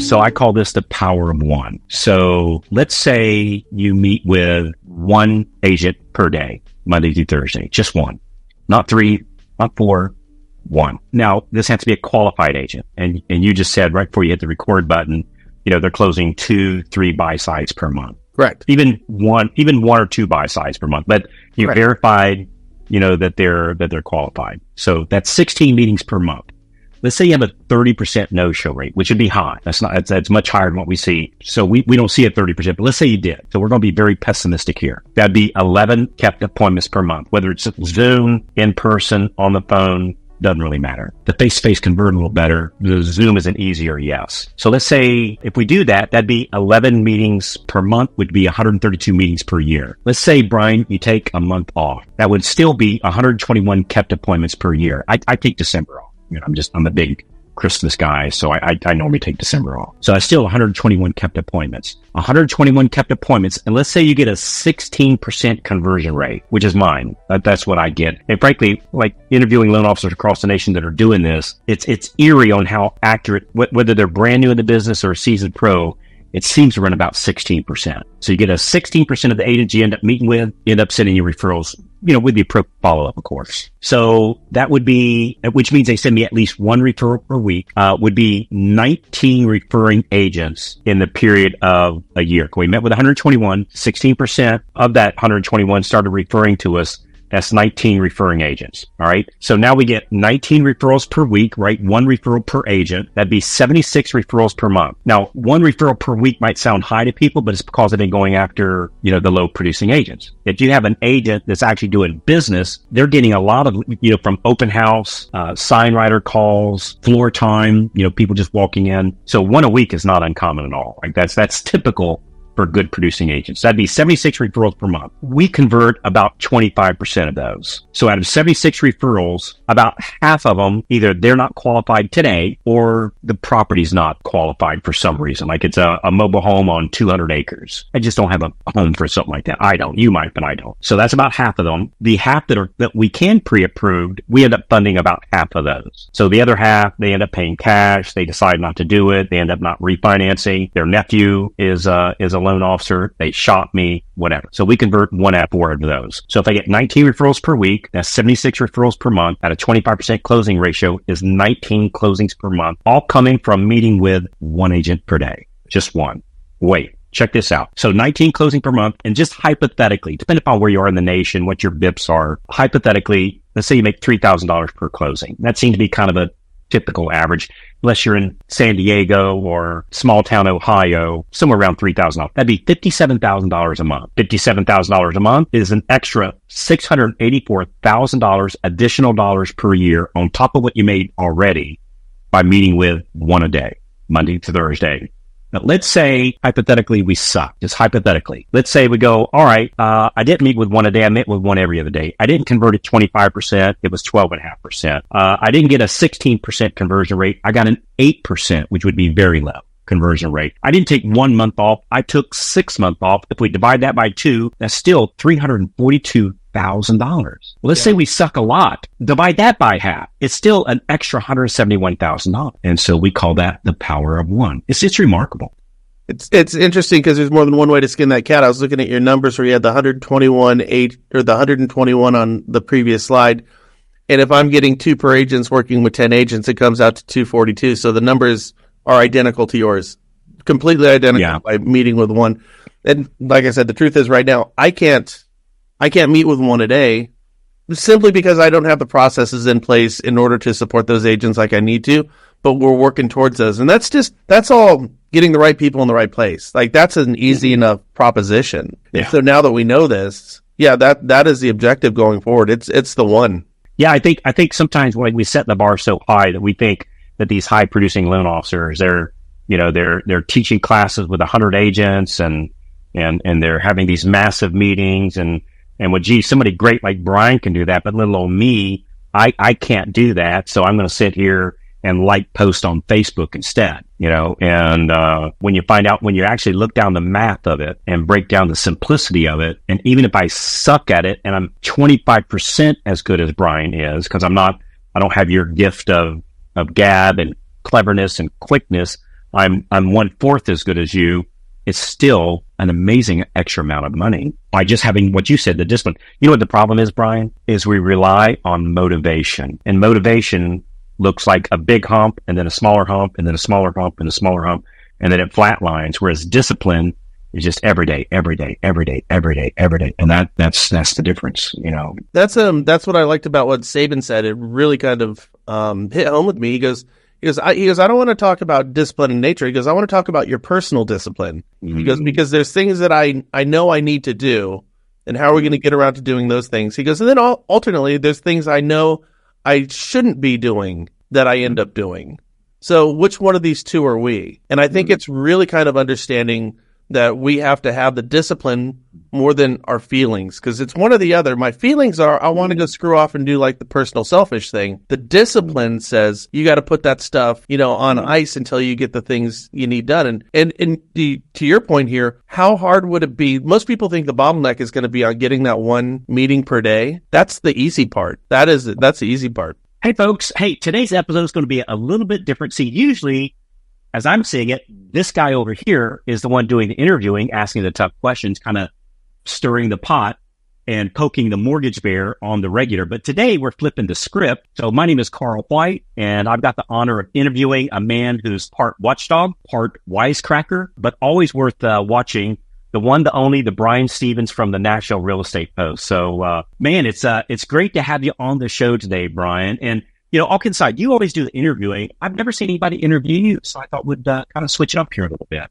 So I call this the power of one. So let's say you meet with one agent per day, Monday through Thursday, just one, not three, not four, one. Now, this has to be a qualified agent. And you just said right before you hit the record button, they're closing 2-3 buy sides per month. Correct. Even one or two buy sides per month, but you verified, that they're qualified. So that's 16 meetings per month. Let's say you have a 30% no-show rate, which would be high. That's much higher than what we see. So we don't see a 30%, but let's say you did. So we're going to be very pessimistic here. That'd be 11 kept appointments per month, whether it's Zoom, in person, on the phone. Doesn't really matter. The face-to-face convert a little better. The Zoom is an easier yes. So let's say if we do that, that'd be 11 meetings per month, would be 132 meetings per year. Let's say, Brian, you take a month off. That would still be 121 kept appointments per year. I take December off. I'm a big Christmas guy, so I normally take December off. So I still 121 kept appointments. 121 kept appointments, and let's say you get a 16% conversion rate, which is mine. That's what I get. And frankly, like interviewing loan officers across the nation that are doing this, it's eerie on how accurate, whether they're brand new in the business or a seasoned pro, it seems to run about 16%. So you get a 16% of the agents you end up meeting with, end up sending you referrals, with the appropriate follow-up, of course. So that would be, which means they send me at least one referral per week, would be 19 referring agents in the period of a year. We met with 121, 16% of that 121 started referring to us. That's 19 referring agents. All right. So now we get 19 referrals per week, right? One referral per agent. That'd be 76 referrals per month. Now, one referral per week might sound high to people, but it's because they've been going after, the low producing agents. If you have an agent that's actually doing business, they're getting a lot of, from open house, sign writer calls, floor time, people just walking in. So one a week is not uncommon at all. Like that's typical for good producing agents. That'd be 76 referrals per month. We convert about 25% of those. So out of 76 referrals, about half of them, either they're not qualified today or the property's not qualified for some reason. Like it's a mobile home on 200 acres. I just don't have a home for something like that. I don't. You might, but I don't. So that's about half of them. The half that we can pre-approved, we end up funding about half of those. So the other half, they end up paying cash. They decide not to do it. They end up not refinancing. Their nephew is a loan officer, they shop me, whatever. So we convert 1 out of 4 of those. So if I get 19 referrals per week, that's 76 referrals per month at a 25% closing ratio is 19 closings per month, all coming from meeting with one agent per day. Just one. Wait, check this out. So 19 closing per month, and just hypothetically, depending upon where you are in the nation, what your BIPs are, hypothetically, let's say you make $3,000 per closing. That seems to be kind of a typical average, unless you're in San Diego or small town Ohio, somewhere around $3,000. That'd be $57,000 a month. $57,000 a month is an extra $684,000 additional dollars per year on top of what you made already by meeting with one a day, Monday to Thursday. Now, let's say, hypothetically, we suck. Just hypothetically. Let's say we go, all right, I didn't meet with one a day. I met with one every other day. I didn't convert at 25%. It was 12.5%. I didn't get a 16% conversion rate. I got an 8%, which would be very low conversion rate. I didn't take 1 month off. I took 6 months off. If we divide that by 2, that's still $342,000. Well, let's say we suck a lot. Divide that by half. It's still an extra $171,000. And so we call that the power of one. It's remarkable. It's interesting because there's more than one way to skin that cat. I was looking at your numbers where you had the 121 on the previous slide. And if I'm getting 2 per agents working with 10 agents, it comes out to 242. So the numbers are identical to yours, completely identical by meeting with one. And like I said, the truth is right now, I can't meet with one a day simply because I don't have the processes in place in order to support those agents like I need to, but we're working towards those. And that's all getting the right people in the right place. Like that's an easy enough proposition. Yeah. So now that we know this, that is the objective going forward. It's the one. Yeah. I think sometimes when we set the bar so high that we think that these high producing loan officers, they're teaching classes with 100 agents and they're having these massive meetings and somebody great like Brian can do that, but little old me, I can't do that. So I'm going to sit here and post on Facebook instead, and when you actually look down the math of it and break down the simplicity of it, and even if I suck at it and I'm 25% as good as Brian is, because I don't have your gift of gab and cleverness and quickness, I'm 1/4 as good as you, it's still an amazing extra amount of money by just having what you said, the discipline. You know what the problem is, Brian, is we rely on motivation, and motivation looks like a big hump and then a smaller hump and then a smaller hump and a smaller hump. And then it flatlines, whereas discipline is just every day. And that's the difference, you know. That's what I liked about what Saban said. It really kind of hit home with me. He goes, I don't want to talk about discipline in nature. He goes, I want to talk about your personal discipline. He goes, because there's things that I know I need to do, and how are we going to get around to doing those things? He goes, and then alternately, there's things I know I shouldn't be doing that I end up doing. So which one of these two are we? And I think it's really kind of understanding that we have to have the discipline more than our feelings, because it's one or the other. My feelings are, I want to go screw off and do like the personal selfish thing. The discipline says you got to put that stuff, on ice until you get the things you need done. And to your point here, how hard would it be? Most people think the bottleneck is going to be on getting that one meeting per day. That's the easy part. That's the easy part. Hey, folks. Hey, today's episode is going to be a little bit different. See, usually, as I'm seeing it, this guy over here is the one doing the interviewing, asking the tough questions, kind of stirring the pot and poking the mortgage bear on the regular. But today we're flipping the script. So my name is Carl White, and I've got the honor of interviewing a man who's part watchdog, part wisecracker, but always worth watching. The one, the only, the Brian Stevens from the National Real Estate Post. So, man, it's great to have you on the show today, Brian. And, all kidding aside, you always do the interviewing. I've never seen anybody interview you, so I thought we'd kind of switch it up here a little bit.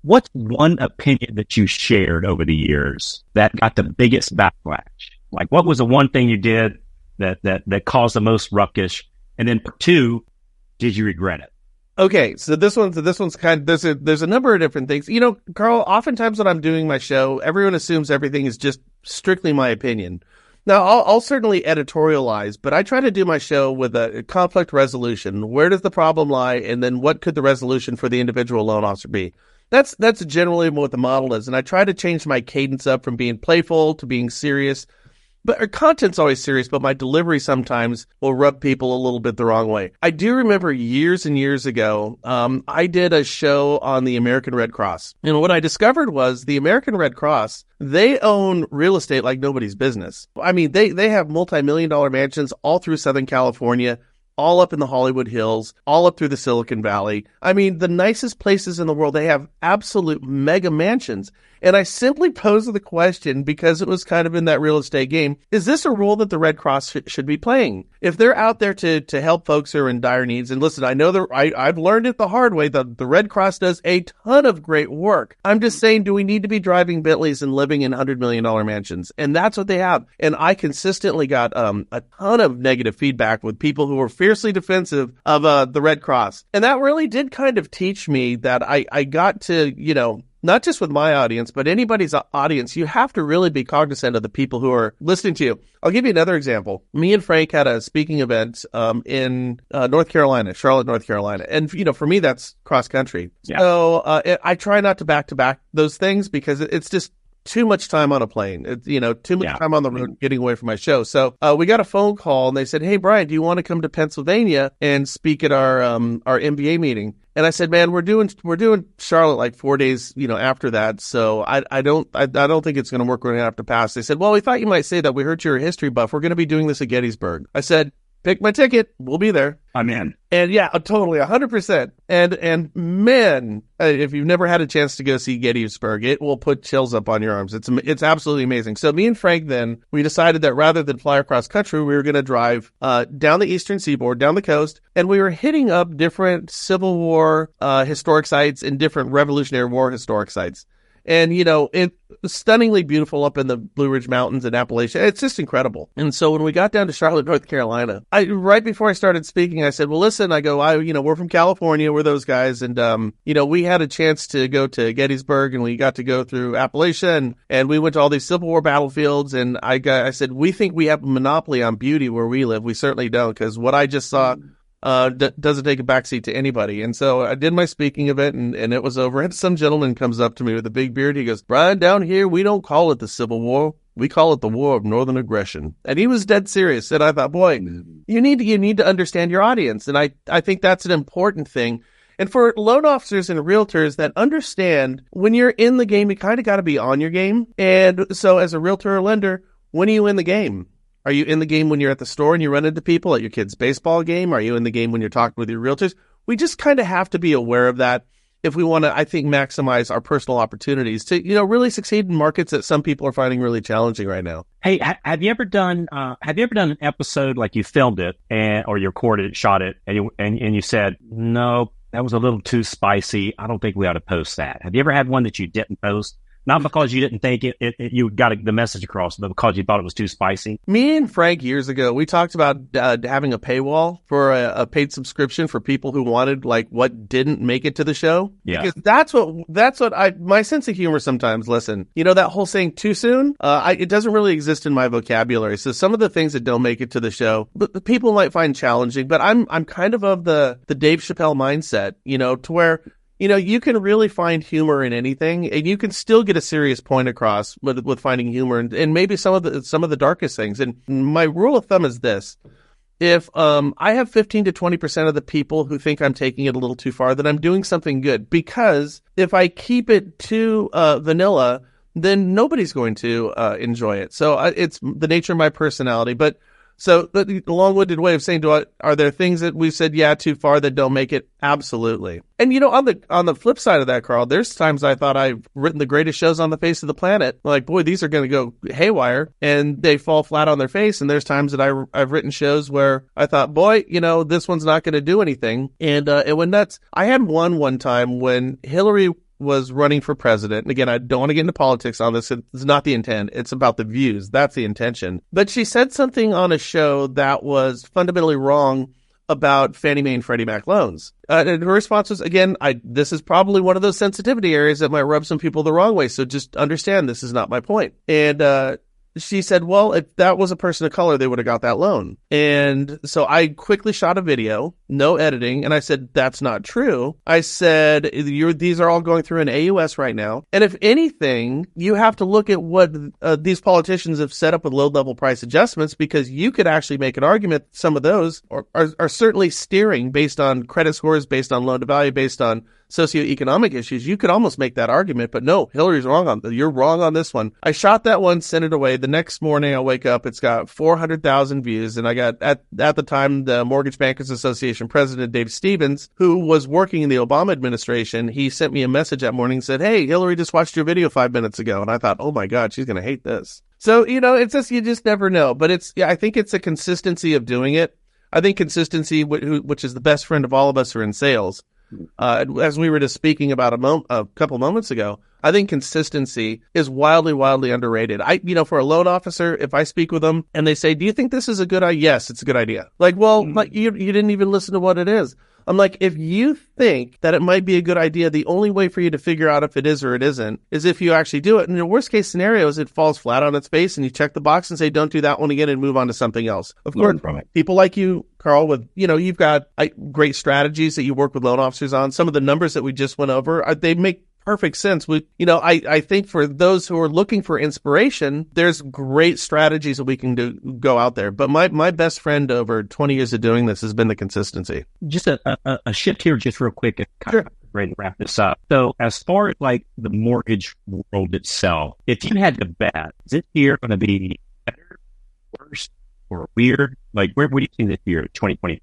What's one opinion that you shared over the years that got the biggest backlash? Like, what was the one thing you did that caused the most ruckus? And then two, did you regret it? Okay, so this one's kind of, there's a number of different things. Carl, oftentimes when I'm doing my show, everyone assumes everything is just strictly my opinion. Now, I'll certainly editorialize, but I try to do my show with a conflict resolution. Where does the problem lie? And then what could the resolution for the individual loan officer be? That's generally what the model is. And I try to change my cadence up from being playful to being serious. But our content's always serious, but my delivery sometimes will rub people a little bit the wrong way. I do remember years and years ago, I did a show on the American Red Cross. And what I discovered was the American Red Cross, they own real estate like nobody's business. I mean, they have multi-million-dollar mansions all through Southern California, all up in the Hollywood Hills, all up through the Silicon Valley. I mean, the nicest places in the world. They have absolute mega mansions. And I simply posed the question because it was kind of in that real estate game. Is this a role that the Red Cross should be playing? If they're out there to help folks who are in dire needs, and listen, I know I've learned it the hard way. The Red Cross does a ton of great work. I'm just saying, do we need to be driving Bentleys and living in $100 million mansions? And that's what they have. And I consistently got a ton of negative feedback with people who were fiercely defensive of the Red Cross. And that really did kind of teach me that I got to, not just with my audience, but anybody's audience, you have to really be cognizant of the people who are listening to you. I'll give you another example. Me and Frank had a speaking event in North Carolina, Charlotte, North Carolina. And, for me, that's cross country. Yeah. So I try not to back-to-back those things because it's just too much time on a plane. Too much time on the road getting away from my show. So we got a phone call and they said, "Hey, Brian, do you want to come to Pennsylvania and speak at our MBA meeting?" And I said, "Man, we're doing Charlotte like 4 days, after that. So I don't think it's going to work. We're going to have to pass." They said, "Well, we thought you might say that. We heard you're a history buff. We're going to be doing this at Gettysburg." I said, "Pick my ticket. We'll be there." I'm in. And yeah, totally, 100%. And man, if you've never had a chance to go see Gettysburg, it will put chills up on your arms. It's absolutely amazing. So me and Frank then, we decided that rather than fly across country, we were going to drive down the eastern seaboard, down the coast, and we were hitting up different Civil War historic sites and different Revolutionary War historic sites. And, it's stunningly beautiful up in the Blue Ridge Mountains in Appalachia. It's just incredible. And so when we got down to Charlotte, North Carolina, right before I started speaking, I said, "Well, listen," I go, we're from California. We're those guys. And, we had a chance to go to Gettysburg and we got to go through Appalachia and we went to all these Civil War battlefields. And I said, "We think we have a monopoly on beauty where we live. We certainly don't, because what I just saw doesn't take a backseat to anybody." And so I did my speaking event and it was over. And some gentleman comes up to me with a big beard. He goes, "Brian, down here, we don't call it the Civil War. We call it the War of Northern Aggression." And he was dead serious. And I thought, boy, you need to understand your audience. And I think that's an important thing. And for loan officers and realtors that understand when you're in the game, you kind of got to be on your game. And so as a realtor or lender, when are you in the game? Are you in the game when you're at the store and you run into people at your kid's baseball game? Are you in the game when you're talking with your realtors? We just kind of have to be aware of that if we want to, I think, maximize our personal opportunities to, really succeed in markets that some people are finding really challenging right now. Hey, have you ever done an episode like you filmed it or you recorded it, shot it, and you said, no, that was a little too spicy. I don't think we ought to post that. Have you ever had one that you didn't post? Not because you didn't think you got the message across, but because you thought it was too spicy? Me and Frank years ago, we talked about having a paywall for a paid subscription for people who wanted what didn't make it to the show. Yeah. Because that's what my sense of humor sometimes, listen, that whole saying too soon, it doesn't really exist in my vocabulary. So some of the things that don't make it to the show, but the people might find challenging, but I'm kind of the Dave Chappelle mindset, to where you can really find humor in anything, and you can still get a serious point across with finding humor and maybe some of the darkest things. And my rule of thumb is this: if I have 15 to 20% of the people who think I'm taking it a little too far, then I'm doing something good. Because if I keep it too vanilla, then nobody's going to enjoy it. So it's the nature of my personality, but. So the long-winded way of saying, are there things that we've said, yeah, too far that don't make it? Absolutely. And on the flip side of that, Carl, there's times I thought I've written the greatest shows on the face of the planet. Like, boy, these are going to go haywire, and they fall flat on their face. And there's times that I've written shows where I thought, boy, this one's not going to do anything, and it went nuts. I had one time when Hillary was running for president. And again, I don't want to get into politics on this. It's not the intent. It's about the views. That's the intention. But she said something on a show that was fundamentally wrong about Fannie Mae and Freddie Mac loans. And her response was, again, this is probably one of those sensitivity areas that might rub some people the wrong way. So just understand this is not my point. And she said, well, if that was a person of color, they would have got that loan. And so I quickly shot a video, no editing, and I said, that's not true. I said, these are all going through an AUS right now. And if anything, you have to look at what these politicians have set up with low-level price adjustments, because you could actually make an argument that some of those are certainly steering based on credit scores, based on loan-to-value, based on socioeconomic issues. You could almost make that argument, but no, Hillary's wrong you're wrong on this one. I shot that one, sent it away. The next morning I wake up, it's got 400,000 views. And I got at the time, the Mortgage Bankers Association president, Dave Stevens, who was working in the Obama administration. He sent me a message that morning and said, hey, Hillary just watched your video 5 minutes ago. And I thought, oh my God, she's going to hate this. So, it's just, you just never know, but I think it's a consistency of doing it. I think consistency, which is the best friend of all of us, are in sales. As we were just speaking about a couple moments ago, I think consistency is wildly, wildly underrated. For a loan officer, if I speak with them and they say, do you think this is a good idea? Yes, it's a good idea. You didn't even listen to what it is. I'm like, if you think that it might be a good idea, the only way for you to figure out if it is or it isn't is if you actually do it. And the worst case scenario is it falls flat on its face and you check the box and say, don't do that one again and move on to something else. Of course, people like you, Carl, with, you've got great strategies that you work with loan officers on. Some of the numbers that we just went over, they make perfect sense. I think for those who are looking for inspiration, there's great strategies that we can go out there. But my best friend over 20 years of doing this has been the consistency. Just a shift here, just real quick. Sure. Ready to wrap this up. So as far as the mortgage world itself, if you had to bet, is it here going to be better, worse, or weird? Where do you think this year, 2020?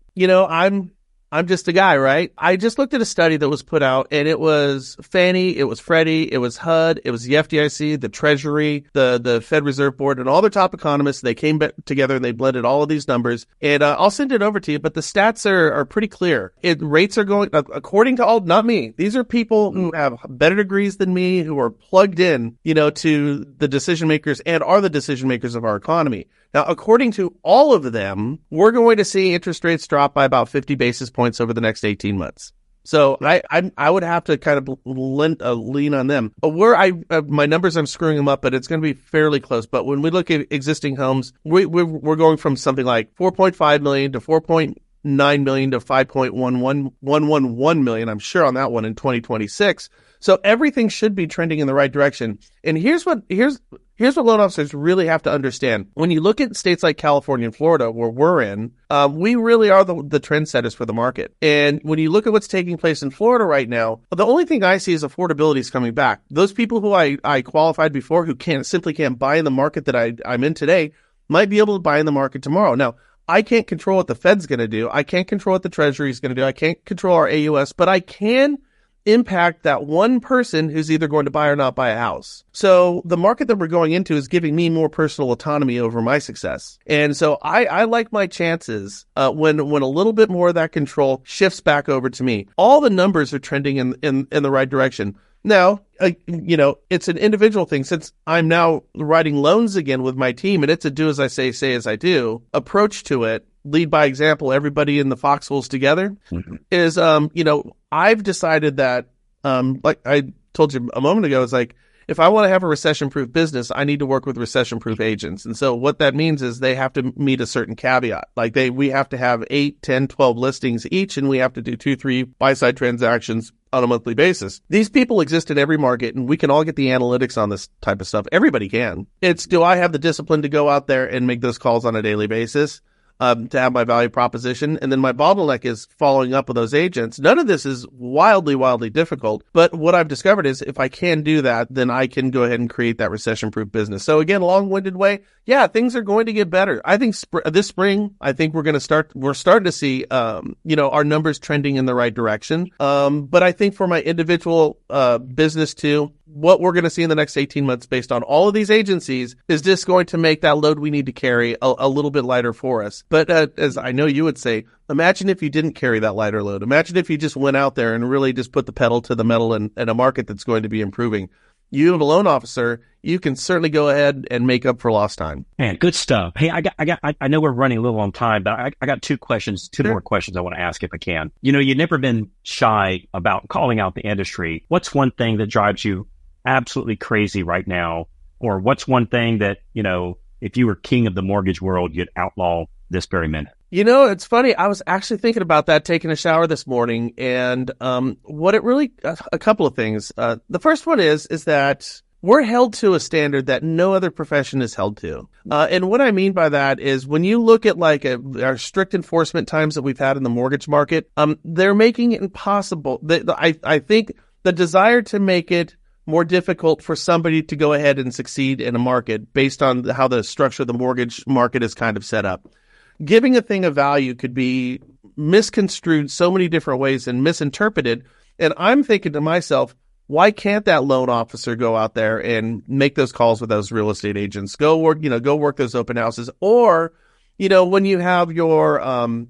I'm just a guy, right? I just looked at a study that was put out, and it was Fannie, it was Freddie, it was HUD, it was the FDIC, the Treasury, the Fed Reserve Board, and all their top economists. They came together and they blended all of these numbers. And I'll send it over to you, but the stats are pretty clear. Rates are going, according to all, not me. These are people who have better degrees than me, who are plugged in, to the decision makers and are the decision makers of our economy. Now, according to all of them, we're going to see interest rates drop by about 50 basis points over the next 18 months. So I would have to kind of lean on them. My numbers, I'm screwing them up, but it's going to be fairly close. But when we look at existing homes, we're going from something like 4.5 million to 4.9 million to 5.111 million. I'm sure on that one in 2026. So everything should be trending in the right direction. And here's what loan officers really have to understand. When you look at states like California and Florida, where we're in, we really are the trendsetters for the market. And when you look at what's taking place in Florida right now, the only thing I see is affordability is coming back. Those people who I qualified before who simply can't buy in the market that I'm in today might be able to buy in the market tomorrow. Now, I can't control what the Fed's going to do. I can't control what the Treasury is going to do. I can't control our AUS, but I can impact that one person who's either going to buy or not buy a house. So the market that we're going into is giving me more personal autonomy over my success. And so I like my chances when a little bit more of that control shifts back over to me. All the numbers are trending in the right direction. Now, it's an individual thing. Since I'm now writing loans again with my team, and it's a do as I say as I do approach to it, lead by example, everybody in the foxholes together, is, I've decided that, like I told you a moment ago, it's like, if I want to have a recession-proof business, I need to work with recession-proof agents. And so what that means is they have to meet a certain caveat. Like we have to have 8, 10, 12 listings each, and we have to do 2, 3 buy-side transactions on a monthly basis. These people exist in every market, and we can all get the analytics on this type of stuff. Everybody can. It's, do I have the discipline to go out there and make those calls on a daily basis? To have my value proposition. And then my bottleneck is following up with those agents. None of this is wildly difficult. But what I've discovered is if I can do that, then I can go ahead and create that recession-proof business. So again, long-winded way. Yeah, things are going to get better. I think this spring, I think we're starting to see, our numbers trending in the right direction. But I think for my individual, business too, what we're going to see in the next 18 months based on all of these agencies is just going to make that load we need to carry a little bit lighter for us. But as I know you would say, imagine if you didn't carry that lighter load. Imagine if you just went out there and really just put the pedal to the metal in a market that's going to be improving. You have a loan officer, you can certainly go ahead and make up for lost time. Man, good stuff. Hey, I know we're running a little on time, but I got two Sure. more questions I want to ask if I can. You've never been shy about calling out the industry. What's one thing that drives you absolutely crazy right now? Or what's one thing that, if you were king of the mortgage world, you'd outlaw this very minute? It's funny. I was actually thinking about that taking a shower this morning, and a couple of things. The first one is that we're held to a standard that no other profession is held to. And what I mean by that is when you look at our strict enforcement times that we've had in the mortgage market, they're making it impossible. I think the desire to make it more difficult for somebody to go ahead and succeed in a market based on how the structure of the mortgage market is kind of set up. Giving a thing of value could be misconstrued so many different ways and misinterpreted. And I'm thinking to myself, why can't that loan officer go out there and make those calls with those real estate agents? Go work those open houses. Or, when you have your,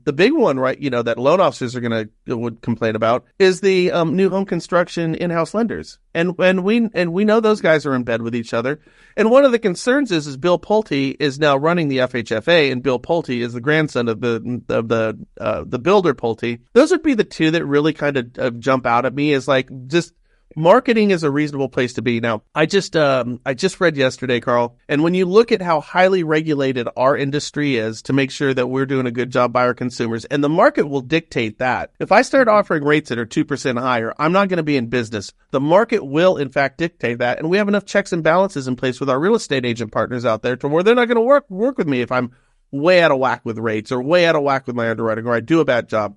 the big one, right, that loan officers would complain about is the, new home construction in-house lenders. And we know those guys are in bed with each other. And one of the concerns is Bill Pulte is now running the FHFA, and Bill Pulte is the grandson of the builder Pulte. Those would be the two that really kind of jump out at me as just marketing is a reasonable place to be. Now, I just read yesterday, Carl, and when you look at how highly regulated our industry is to make sure that we're doing a good job by our consumers, and the market will dictate that. If I start offering rates that are 2% higher, I'm not going to be in business. The market will, in fact, dictate that, and we have enough checks and balances in place with our real estate agent partners out there to where they're not going to work with me if I'm way out of whack with rates or way out of whack with my underwriting or I do a bad job.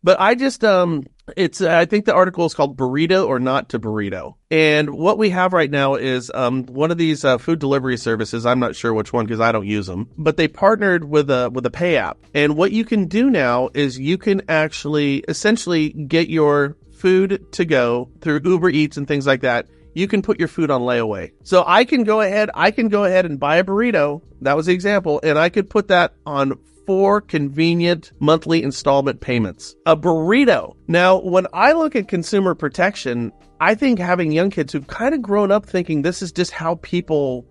But I just, I think the article is called Burrito or Not to Burrito. And what we have right now is, one of these, food delivery services. I'm not sure which one because I don't use them, but they partnered with a pay app. And what you can do now is you can actually essentially get your food to go through Uber Eats and things like that. You can put your food on layaway. So I can go ahead and buy a burrito. That was the example. And I could put that on 4 convenient monthly installment payments. A burrito. Now, when I look at consumer protection, I think having young kids who've kind of grown up thinking this is just how people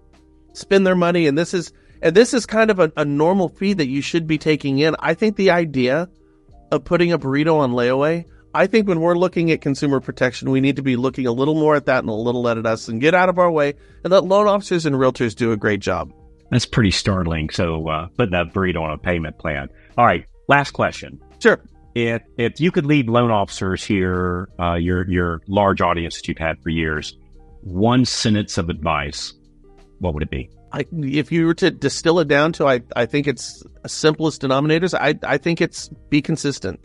spend their money, and this is kind of a normal fee that you should be taking in. I think the idea of putting a burrito on layaway, I think when we're looking at consumer protection, we need to be looking a little more at that and a little at us and get out of our way and let loan officers and realtors do a great job. That's pretty startling. So putting that burrito on a payment plan. All right. Last question. Sure. if you could leave loan officers here, your large audience that you've had for years, one sentence of advice, what would it be? If you were to distill it down to, I think it's simplest denominators. I think it's be consistent.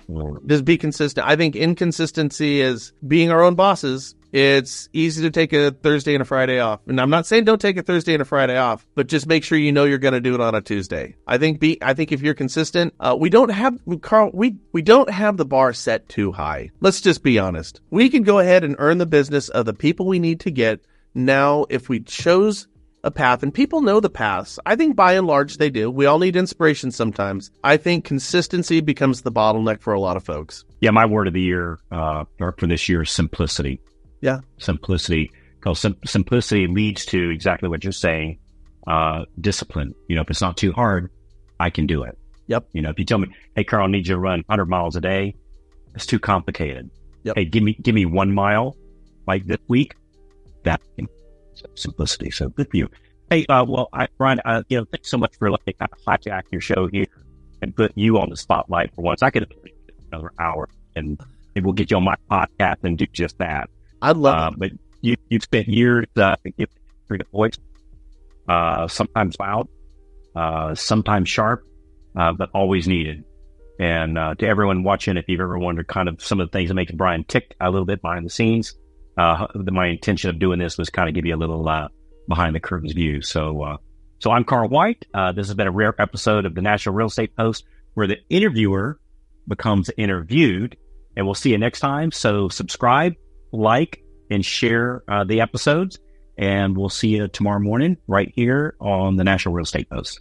Just be consistent. I think inconsistency is being our own bosses. It's easy to take a Thursday and a Friday off. And I'm not saying don't take a Thursday and a Friday off, but just make sure you know you're going to do it on a Tuesday. I think if you're consistent, we don't have the bar set too high. Let's just be honest. We can go ahead and earn the business of the people we need to get now if we chose a path, and people know the paths. I think by and large they do. We all need inspiration sometimes. I think consistency becomes the bottleneck for a lot of folks. Yeah, my word of the year or for this year is simplicity. Yeah. Simplicity, because simplicity leads to exactly what you're saying, discipline. If it's not too hard, I can do it. Yep. If you tell me, hey, Carl, I need you to run 100 miles a day, it's too complicated. Yep. Hey, give me 1 mile like this week. That simplicity. So good for you. Hey, Brian, thanks so much for hijacking your show here and put you on the spotlight for once. I could have another hour and maybe we'll get you on my podcast and do just that. I'd love it. But you've spent years giving a voice, sometimes loud, sometimes sharp, but always needed. And to everyone watching, if you've ever wondered kind of some of the things that make Brian tick a little bit behind the scenes, my intention of doing this was kind of give you a little behind the curtains view. So I'm Carl White. This has been a rare episode of the National Real Estate Post where the interviewer becomes interviewed, and we'll see you next time. So subscribe, like, and share the episodes, and we'll see you tomorrow morning right here on the National Real Estate Post.